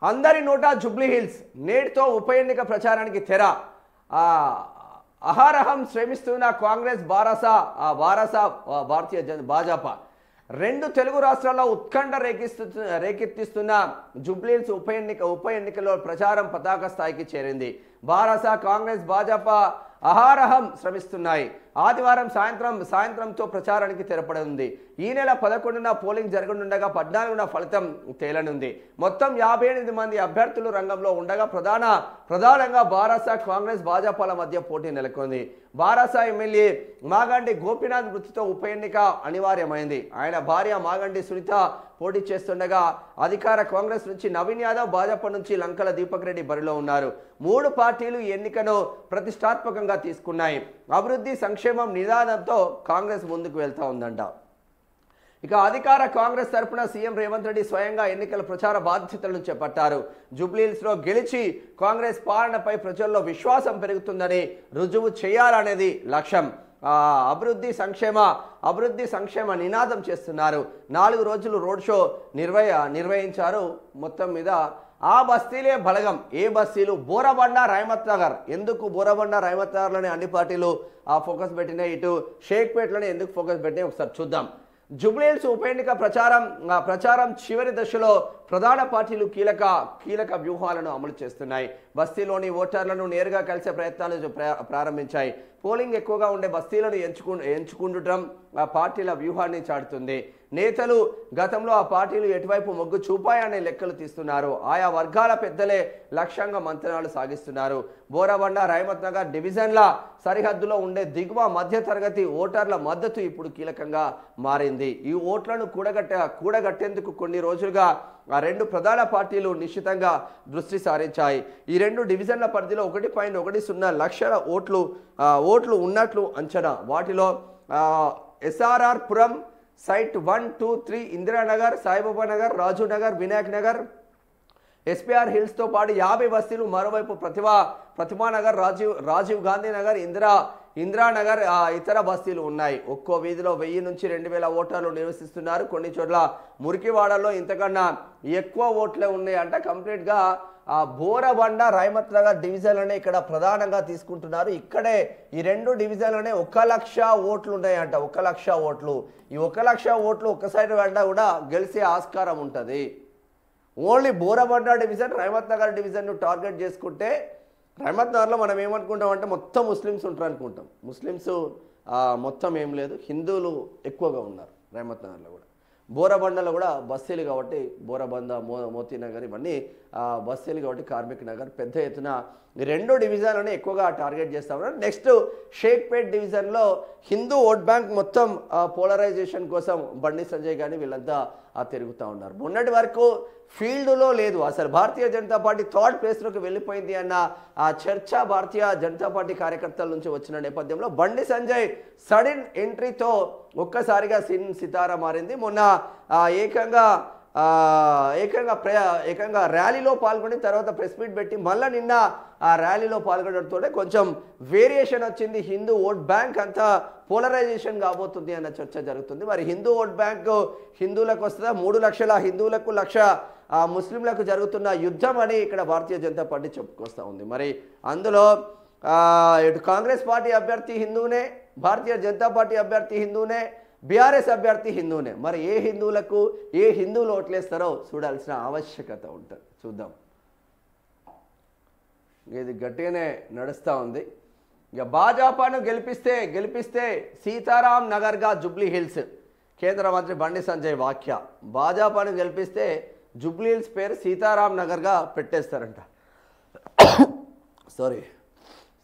అందరి నోటా Jubilee hills నేటితో ఉప ఎన్నిక ప్రచారానికి తెర. అహరహం శ్రమిస్తున్న కాంగ్రెస్ భారతీయ భాజపా రెండు తెలుగు రాష్ట్రాల్లో ఉత్కంఠ రేకెత్తిస్తున్న జూబ్లీ హిల్స్ ఉప ఎన్నికలో ప్రచారం పతాక స్థాయికి చేరింది. కాంగ్రెస్ భాజపా అహరహం శ్రమిస్తున్నాయి. ఆదివారం సాయంత్రంతో ప్రచారానికి తెరపడనుంది. ఈ నెల 11న పోలింగ్ జరగనుండగా 14న ఫలితం తేలనుంది. మొత్తం 58 మంది అభ్యర్థులు రంగంలో ఉండగా ప్రధానంగా కాంగ్రెస్ భాజపాల మధ్య పోటీ నెలకొంది. ఎమ్మెల్యే మాగంటి గోపీనాథ్ మృతితో ఉప ఎన్నిక అనివార్యమైంది. ఆయన భార్య మాగంటి సునీత పోటీ చేస్తుండగా అధికార కాంగ్రెస్ నుంచి నవీన్ యాదవ్, భాజపా నుంచి లంకల దీపక్ రెడ్డి బరిలో ఉన్నారు. మూడు పార్టీలు ఈ ఎన్నికను ప్రతిష్టాత్మకంగా తీసుకున్నాయి. అభివృద్ధి సంక్షేమం నినాదంతో కాంగ్రెస్ ముందుకు వెళ్తా ఉందంట. ఇక అధికార కాంగ్రెస్ తరపున సీఎం రేవంత్ రెడ్డి స్వయంగా ఎన్నికల ప్రచార బాధ్యతలను చేపట్టారు. జూబ్లీహిల్స్లో గెలిచి కాంగ్రెస్ పాలనపై ప్రజల్లో విశ్వాసం పెరుగుతుందని రుజువు చేయాలనేది లక్ష్యం. అభివృద్ధి సంక్షేమ నినాదం చేస్తున్నారు. 4 రోజులు రోడ్ షో నిర్వహించారు. మొత్తం మీద ఆ బస్తీలే బలగం. ఏ బస్తీలు? బోరబండ, రహమత్ నగర్. ఎందుకు బోరబండ, రహమత్ నగర్లోనే అన్ని పార్టీలు ఫోకస్ పెట్టినాయి, ఇటు షేక్పేట్లోనే ఎందుకు ఫోకస్ పెట్టినాయి ఒకసారి చూద్దాం. జూబ్లీహిల్స్ ఉప ఎన్నిక ప్రచారం చివరి దశలో ప్రధాన పార్టీలు కీలక వ్యూహాలను అమలు చేస్తున్నాయి. బస్తీలోని ఓటర్లను నేరుగా కలిసే ప్రయత్నాలు ప్రారంభించాయి. పోలింగ్ ఎక్కువగా ఉండే బస్తీలను ఎంచుకుండటం ఆ పార్టీల వ్యూహాన్ని చాటుతుంది. నేతలు గతంలో ఆ పార్టీలు ఎటువైపు మొగ్గు చూపాయనే లెక్కలు తీస్తున్నారు. ఆయా వర్గాల పెద్దలే లక్ష్యంగా మంతనాలు సాగిస్తున్నారు. బోరబండ, రహమత్ నగర్ డివిజన్ల సరిహద్దులో ఉండే దిగువ మధ్యతరగతి ఓటర్ల మద్దతు ఇప్పుడు కీలకంగా మారింది. ఈ ఓట్లను కూడగట్టేందుకు కొన్ని రోజులుగా ఆ రెండు ప్రధాన పార్టీలు నిశ్చితంగా దృష్టి సారించాయి. ఈ రెండు డివిజన్ల పరిధిలో 1.10 లక్షల ఓట్లు ఉన్నట్లు అంచనా. వాటిలో ఎస్ఆర్ఆర్ పురం, సైట్ 1, 2, 3, ఇందిరానగర్, సాయిబాబా నగర్, రాజు నగర్, వినాయక్ నగర్, ఎస్పీఆర్ హిల్స్తో పాటు 50 బస్తీలు, మరోవైపు ప్రతిమానగర్, రాజీవ్ గాంధీ నగర్, ఇందిరానగర్ ఇతర బస్తీలు ఉన్నాయి. ఒక్కో వీధిలో 1000 నుంచి 2000 ఓటర్లు నివసిస్తున్నారు. కొన్ని చోట్ల మురికివాడల్లో ఇంతకన్నా ఎక్కువ ఓట్లే ఉన్నాయంట. కంప్లీట్గా బోరబండ, రహమత్ నగర్ డివిజన్లనే ఇక్కడ ప్రధానంగా తీసుకుంటున్నారు. ఇక్కడే ఈ రెండు డివిజన్లనే 1 లక్ష ఓట్లు ఉన్నాయంట. 1 లక్ష ఓట్లు. ఈ 1 లక్ష ఓట్లు ఒక్క సైడ్ వెంట కూడా గెలిచే ఆస్కారం ఉంటుంది. ఓన్లీ బోరబండ డివిజన్, రహమత్ నగర్ డివిజన్ను టార్గెట్ చేసుకుంటే, రహమత్ నగర్లో మనం ఏమనుకుంటాం అంటే మొత్తం ముస్లిమ్స్ ఉంటారు అనుకుంటాం. ముస్లిమ్స్ మొత్తం ఏం లేదు, హిందువులు ఎక్కువగా ఉన్నారు రహమత్ నగర్లో కూడా. బోరబండలో కూడా బస్తీలు కాబట్టి బోరబంద, మోతీనగర్ ఇవన్నీ బస్తీలు కాబట్టి కార్మిక్ నగర్ పెద్ద ఎత్తున ఈ రెండు డివిజన్లని ఎక్కువగా టార్గెట్ చేస్తా ఉన్నారు. నెక్స్ట్ షేక్పేట్ డివిజన్లో హిందూ ఓట్ బ్యాంక్ మొత్తం పోలరైజేషన్ కోసం బండి సంజయ్ కానీ వీళ్ళంతా తిరుగుతూ ఉన్నారు. మొన్నటి వరకు ఫీల్డ్లో లేదు, అసలు భారతీయ జనతా పార్టీ థర్డ్ ప్లేస్లోకి వెళ్ళిపోయింది అన్న ఆ చర్చ భారతీయ జనతా పార్టీ కార్యకర్తల నుంచి వచ్చిన నేపథ్యంలో బండి సంజయ్ సడన్ ఎంట్రీతో ఒక్కసారిగా సితారా మారింది. మొన్న ఏకంగా ర్యాలీలో పాల్గొని తర్వాత ప్రెస్ మీట్ పెట్టి మళ్ళీ నిన్న ఆ ర్యాలీలో పాల్గొనడంతో కొంచెం వేరియేషన్ వచ్చింది. హిందూ ఓట్ బ్యాంక్ అంతా పోలరైజేషన్ కాబోతుంది అన్న చర్చ జరుగుతుంది. మరి హిందూ ఓట్ బ్యాంక్ హిందువులకు వస్తుందా? 3 లక్షల హిందువులకు, 1 లక్ష ముస్లింలకు జరుగుతున్న యుద్ధం అని ఇక్కడ భారతీయ జనతా పార్టీ చెప్పుకొస్తూ ఉంది. మరి అందులో ఇటు కాంగ్రెస్ పార్టీ అభ్యర్థి హిందువునే, భారతీయ జనతా పార్టీ అభ్యర్థి హిందువునే, బీఆర్ఎస్ అభ్యర్థి హిందువునే. మరి ఏ హిందువులు ఓట్లేస్తారో చూడాల్సిన ఆవశ్యకత ఉంటుంది. చూద్దాం. ఇది గట్టిగానే నడుస్తూ ఉంది. ఇక భాజపాను గెలిపిస్తే సీతారాం నగర్గా జూబ్లీ హిల్స్. కేంద్ర మంత్రి బండి సంజయ్ వ్యాఖ్య. భాజపాను గెలిపిస్తే జూబ్లీ హిల్స్ పేరు సీతారాం నగర్గా పెట్టేస్తారంట.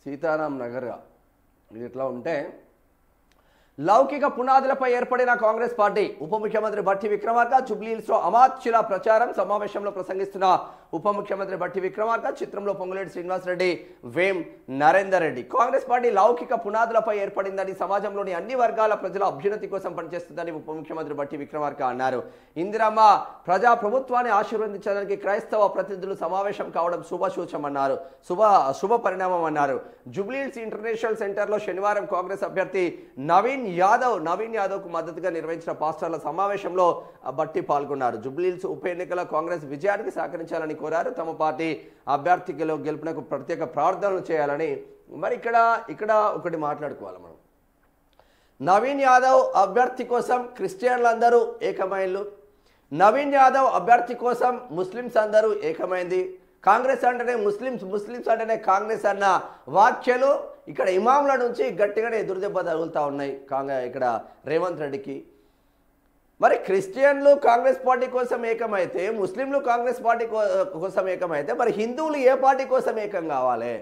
సీతారాం నగర్గా. ఇది ఇట్లా ఉంటే లౌకిక పునాదులపై ఏర్పడిన కాంగ్రెస్ పార్టీ. ఉప ముఖ్యమంత్రి భట్టి విక్రమార్క జూబ్లీహిల్స్లో అమాత్యుల ప్రచారం. సమావేశంలో ప్రసంగిస్తున్న ఉప ముఖ్యమంత్రి భట్టి విక్రమార్క, చిత్రంలో పొంగులేటి శ్రీనివాసరెడ్డి, వేం నరేందర్ రెడ్డి. కాంగ్రెస్ పార్టీ లౌకిక పునాదులపై ఏర్పడిందని, సమాజంలోని అన్ని వర్గాల ప్రజల అభ్యున్నతి కోసం పనిచేస్తుందని ఉప ముఖ్యమంత్రి భట్టి విక్రమార్క అన్నారు. ఇందిరమ్మ ప్రజా ప్రభుత్వాన్ని ఆశీర్వదించడానికి క్రైస్తవ ప్రతినిధులు సమావేశం కావడం శుభ పరిణామం అన్నారు. జూబ్లీహిల్స్ ఇంటర్నేషనల్ సెంటర్లో శనివారం కాంగ్రెస్ అభ్యర్థి నవీన్ నవీన్ యాదవ్కు మద్దతుగా నిర్వహించిన పాస్టర్ల సమావేశంలో బట్టి పాల్గొన్నారు. జూబ్లీహిల్స్ ఉప ఎన్నికల కాంగ్రెస్ విజయానికి సహకరించాలని కోరారు. తమ పార్టీ అభ్యర్థిలో గెలుపునకు ప్రత్యేక ప్రార్థనలు చేయాలని. మరి ఇక్కడ ఒకటి మాట్లాడుకోవాలి మనం. నవీన్ యాదవ్ అభ్యర్థి కోసం క్రిస్టియన్లందరూ ఏకమైన్లు. నవీన్ యాదవ్ అభ్యర్థి కోసం ముస్లిమ్స్ అందరూ ఏకమైంది. కాంగ్రెస్ అంటేనే ముస్లిమ్స్ అంటేనే కాంగ్రెస్ అన్న వ్యాఖ్యలు ఇక్కడ ఇమాంల నుంచి గట్టిగానే ఎదురుదెబ్బ తగులుతూ ఉన్నాయి ఇక్కడ రేవంత్ రెడ్డికి. మరి క్రిస్టియన్లు కాంగ్రెస్ పార్టీ కోసం ఏకమైతే, ముస్లింలు కాంగ్రెస్ పార్టీ కోసం ఏకమైతే, మరి హిందువులు ఏ పార్టీ కోసం ఏకం కావాలి?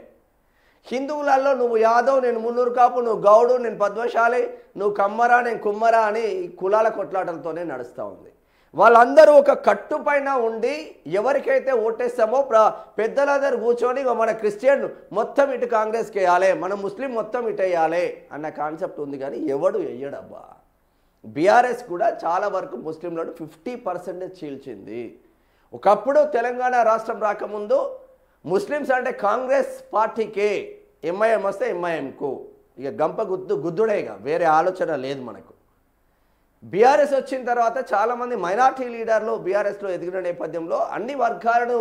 హిందువులలో నువ్వు యాదవ్, నేను మున్నూరు కాపు, నువ్వు గౌడు, నేను పద్మశాలి, నువ్వు కమ్మరా, నేను కుమ్మరా అని కులాల కొట్లాటలతోనే నడుస్తూ ఉంది. వాళ్ళందరూ ఒక కట్టు పైన ఉండి ఎవరికైతే ఓటేస్తామో పెద్దలందరూ కూర్చొని మన క్రిస్టియన్ మొత్తం ఇటు కాంగ్రెస్కి వేయాలి, మన ముస్లిం మొత్తం ఇటు వేయాలి అన్న కాన్సెప్ట్ ఉంది. కానీ ఎవడు వేయడబ్బా. బీఆర్ఎస్ కూడా చాలా వరకు ముస్లింలను 50% చీల్చింది. ఒకప్పుడు తెలంగాణ రాష్ట్రం రాకముందు ముస్లిమ్స్ అంటే కాంగ్రెస్ పార్టీకే, ఎంఐఎం వస్తే ఎంఐఎంకు, ఇక గంప గుద్దుడేగా, వేరే ఆలోచన లేదు మనకు. బీఆర్ఎస్ వచ్చిన తర్వాత చాలామంది మైనార్టీ లీడర్లు బీఆర్ఎస్లో ఎదిగిన నేపథ్యంలో అన్ని వర్గాలను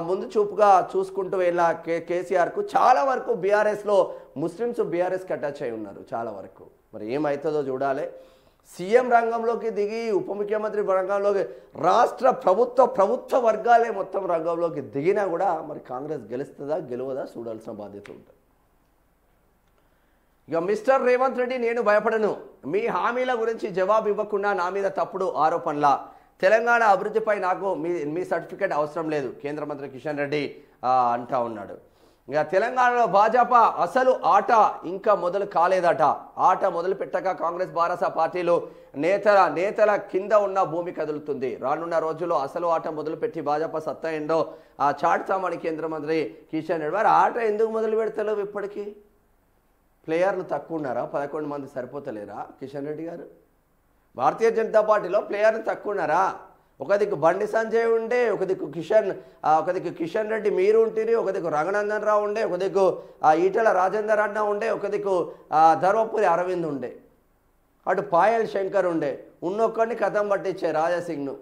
ముందు చూపుగా చూసుకుంటూ వెళ్ళా కేసీఆర్కు చాలా వరకు బీఆర్ఎస్లో ముస్లిమ్స్ బీఆర్ఎస్కి అటాచ్ అయి ఉన్నారు చాలా వరకు. మరి ఏమవుతుందో చూడాలి. సీఎం రంగంలోకి దిగి ఉప ముఖ్యమంత్రి రంగంలోకి రాష్ట్ర ప్రభుత్వ వర్గాలే మొత్తం రంగంలోకి దిగినా కూడా మరి కాంగ్రెస్ గెలవదా చూడాల్సిన బాధ్యత ఉంటుంది. ఇక మిస్టర్ రేవంత్ రెడ్డి, నేను భయపడను, మీ హామీల గురించి జవాబు ఇవ్వకుండా నా మీద తప్పుడు ఆరోపణల, తెలంగాణ అభివృద్ధిపై నాకు మీ సర్టిఫికేట్ అవసరం లేదు, కేంద్ర మంత్రి కిషన్ రెడ్డి అంటా ఉన్నాడు. ఇక తెలంగాణలో భాజపా అసలు ఆట ఇంకా మొదలు కాలేదట. ఆట మొదలు పెట్టక కాంగ్రెస్ బారస పార్టీలు నేతల కింద ఉన్న భూమి కదులుతుంది. రానున్న రోజుల్లో అసలు ఆట మొదలుపెట్టి భాజపా సత్తా ఏంటో చాటుతామని కేంద్ర మంత్రి కిషన్ రెడ్డి. వారు ఆట ఎందుకు మొదలు పెడతలేవు? ఇప్పటికీ ప్లేయర్లు తక్కువ ఉన్నారా? 11 మంది సరిపోతలేరా కిషన్ రెడ్డి గారు? భారతీయ జనతా పార్టీలో ప్లేయర్లు తక్కువ ఉన్నారా? ఒక దిక్కు బండి సంజయ్ ఉండే, ఒక దిక్కు కిషన్ రెడ్డి మీరు ఉంటిరి, ఒక దిక్కు రఘునందన్ రావు ఉండే, ఒక దిక్కు ఈటల రాజేందర్ అన్న ఉండే, ఒక దిక్కు ధర్మపురి అరవింద్ ఉండే, అటు పాయల్ శంకర్ ఉండే, ఉన్నొక్కడిని కథం పట్టించే రాజాసింగ్ను.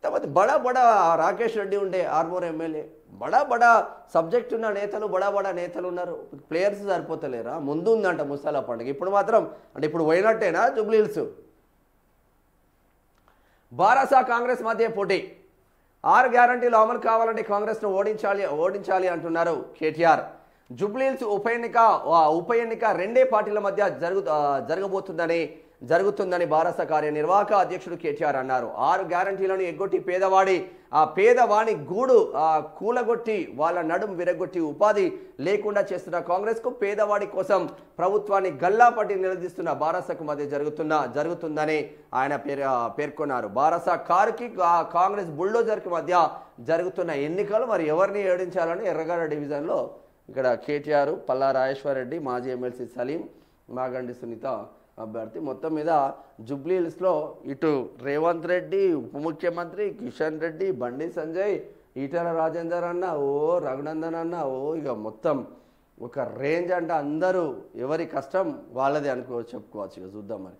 తర్వాత బడా రాకేష్ రెడ్డి ఉండే, ఆర్మూర్ ఎమ్మెల్యే. బడా సబ్జెక్ట్ ఉన్న నేతలు, బడా నేతలు ఉన్నారు. ప్లేయర్స్ సరిపోతలేరా? ముందు ఉందంట ముసాలా పండుగ. ఇప్పుడు మాత్రం అంటే ఇప్పుడు పోయినట్టేనా జూబ్లీహిల్స్? బారాసా కాంగ్రెస్ మధ్య పోటీ. 6 గ్యారంటీలు అమలు కావాలంటే కాంగ్రెస్ను ఓడించాలి అంటున్నారు కేటీఆర్. జూబ్లీహిల్స్ ఉప ఎన్నిక రెండే పార్టీల మధ్య జరుగుతుందని బారాస కార్యనిర్వాహక అధ్యక్షుడు కేటీఆర్ అన్నారు. 6 గ్యారంటీలను ఎగ్గొట్టి పేదవాణి గూడు కూలగొట్టి వాళ్ళ నడుం విరగొట్టి ఉపాధి లేకుండా చేస్తున్న కాంగ్రెస్కు పేదవాడి కోసం ప్రభుత్వాన్ని గల్లాపట్టి నిలదీస్తున్న బారాసకు మధ్య జరుగుతుందని ఆయన పేర్కొన్నారు. బారాస కారుకి కాంగ్రెస్ బుల్డోజర్కి మధ్య జరుగుతున్న ఎన్నికలు మరి ఎవరిని ఏడించాలని ఎర్రగడ్డ డివిజన్లో ఇక్కడ కేటీఆర్, పల్లా రాజేశ్వర్ రెడ్డి, మాజీ ఎమ్మెల్సీ సలీం, మాగండి సునీత అభ్యర్థి. మొత్తం మీద జూబ్లీహిల్స్లో ఇటు రేవంత్ రెడ్డి, ఉప ముఖ్యమంత్రి కిషన్ రెడ్డి, బండి సంజయ్, ఈటల రాజేందర్ అన్న, రఘునందన్ అన్న, ఇక మొత్తం ఒక రేంజ్ అంటే అందరూ ఎవరి కష్టం వాళ్ళది చెప్పుకోవచ్చు. ఇక చూద్దాం మరి.